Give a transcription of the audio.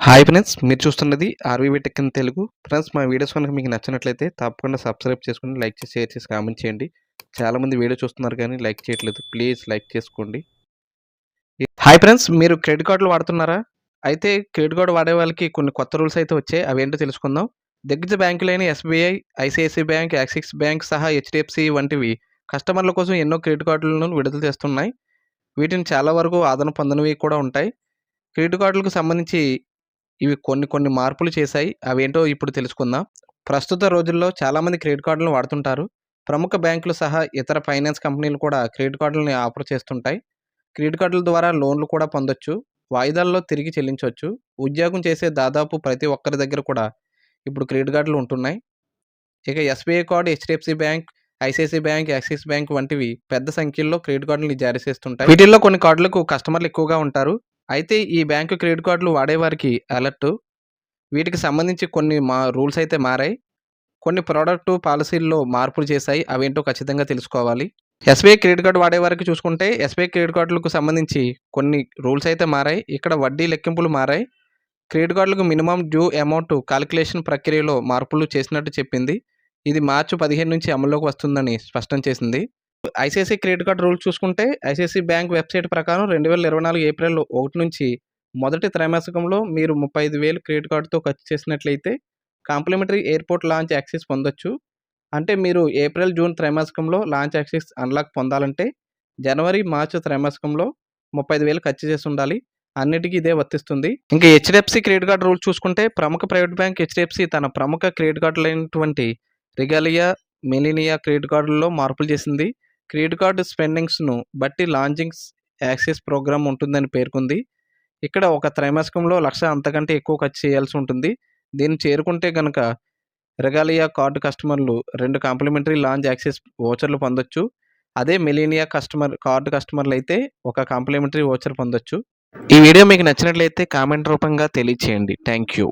Hi friends, మీరు చూస్తున్నది ఆర్వీవీ tech in Telugu. Friends, మా వీడియోస్ కనుక మీకు నచ్చినట్లయితే తప్పకుండా సబ్స్క్రైబ్ చేసుకొని లైక్ చేసి, షేర్ చేసి, కామెంట్ చేయండి. చాలామంది వీడియో చూస్తున్నారు కానీ లైక్ చేయట్లేదు. ప్లీజ్ లైక్ చేసుకోండి. హాయ్ ఫ్రెండ్స్, మీరు క్రెడిట్ కార్డులు వాడుతున్నారా? అయితే క్రెడిట్ కార్డు వాడే వాళ్ళకి కొన్ని కొత్త రూల్స్ అయితే వచ్చాయి. అవేంటో తెలుసుకుందాం. దిగ్గజ బ్యాంకులైన SBI, ICICI bank, Axis bank సహా హెచ్డిఎఫ్సి వంటివి కస్టమర్ల కోసం ఎన్నో క్రెడిట్ కార్డులను విడుదల చేస్తున్నాయి. వీటిని చాలా వరకు ఆదరణ పొందనివి కూడా ఉంటాయి. క్రెడిట్ కార్డులకు సంబంధించి ఇవి కొన్ని మార్పులు చేశాయి. అవేంటో ఇప్పుడు తెలుసుకుందాం. ప్రస్తుత రోజుల్లో చాలామంది క్రెడిట్ కార్డులను వాడుతుంటారు. ప్రముఖ బ్యాంకులు సహా ఇతర ఫైనాన్స్ కంపెనీలు కూడా క్రెడిట్ కార్డులని ఆఫర్ చేస్తుంటాయి. క్రెడిట్ కార్డుల ద్వారా లోన్లు కూడా పొందొచ్చు. వాయిదాల్లో తిరిగి చెల్లించవచ్చు. ఉద్యోగం చేసే దాదాపు ప్రతి ఒక్కరి దగ్గర కూడా ఇప్పుడు క్రెడిట్ కార్డులు ఉంటున్నాయి. ఇక SBI card, HDFC bank, ICICI bank, Axis bank వంటివి పెద్ద సంఖ్యలో క్రెడిట్ కార్డులను జారీ చేస్తుంటాయి. వీటిల్లో కొన్ని కార్డులకు కస్టమర్లు ఎక్కువగా ఉంటారు. అయితే ఈ బ్యాంకు క్రెడిట్ కార్డులు వాడేవారికి అలర్ట్. వీటికి సంబంధించి కొన్ని రూల్స్ అయితే మారాయి. కొన్ని ప్రోడక్ట్ పాలసీల్లో మార్పులు చేశాయి. అవేంటో ఖచ్చితంగా తెలుసుకోవాలి. ఎస్బీఐ క్రెడిట్ కార్డు వాడేవారికి చూసుకుంటే ఎస్బీఐ క్రెడిట్ కార్డులకు సంబంధించి కొన్ని రూల్స్ అయితే మారాయి. ఇక్కడ వడ్డీ లెక్కింపులు మారాయి. క్రెడిట్ కార్డులకు మినిమం డ్యూ అమౌంట్ కాలిక్యులేషన్ ప్రక్రియలో మార్పులు చేసినట్టు చెప్పింది. ఇది మార్చి 15 నుంచి అమల్లోకి వస్తుందని స్పష్టం చేసింది. ఐసిఐసిఐ క్రెడిట్ కార్డు రూల్స్ చూసుకుంటే ఐసిఐసిఐ బ్యాంక్ వెబ్సైట్ ప్రకారం 2024 ఏప్రిల్ 1 నుంచి మొదటి త్రైమాసికంలో మీరు 35,000 క్రెడిట్ కార్డుతో ఖర్చు చేసినట్లయితే కాంప్లిమెంటరీ ఎయిర్పోర్ట్ లాంచ్ యాక్సెస్ పొందొచ్చు. అంటే మీరు ఏప్రిల్, జూన్ త్రైమాసికంలో లాంచ్ యాక్సెస్ అన్లాక్ పొందాలంటే జనవరి, మార్చి త్రైమాసికంలో 35,000 ఖర్చు చేసి ఉండాలి. అన్నిటికీ ఇదే వర్తిస్తుంది. ఇంకా హెచ్డిఎఫ్సి క్రెడిట్ కార్డు రూల్స్ చూసుకుంటే ప్రముఖ ప్రైవేట్ బ్యాంక్ హెచ్డిఎఫ్సి తన ప్రముఖ క్రెడిట్ కార్డులైనటువంటి రిగాలియా, మిలీనియా క్రెడిట్ కార్డుల్లో మార్పులు చేసింది. క్రెడిట్ కార్డు స్పెండింగ్స్ను బట్టి లాంచింగ్స్ యాక్సెస్ ప్రోగ్రామ్ ఉంటుందని పేర్కొంది. ఇక్కడ ఒక త్రైమాసికంలో 1,00,000 అంతకంటే ఎక్కువ ఖర్చు చేయాల్సి ఉంటుంది. దీన్ని చేరుకుంటే కనుక రెగాలియా కార్డు కస్టమర్లు 2 కాంప్లిమెంటరీ లాంచ్ యాక్సెస్ వోచర్లు పొందొచ్చు. అదే మిలీనియా కార్డు కస్టమర్లు అయితే ఒక కాంప్లిమెంటరీ వోచర్ పొందొచ్చు. ఈ వీడియో మీకు నచ్చినట్లయితే కామెంట్ రూపంగా తెలియచేయండి. Thank you.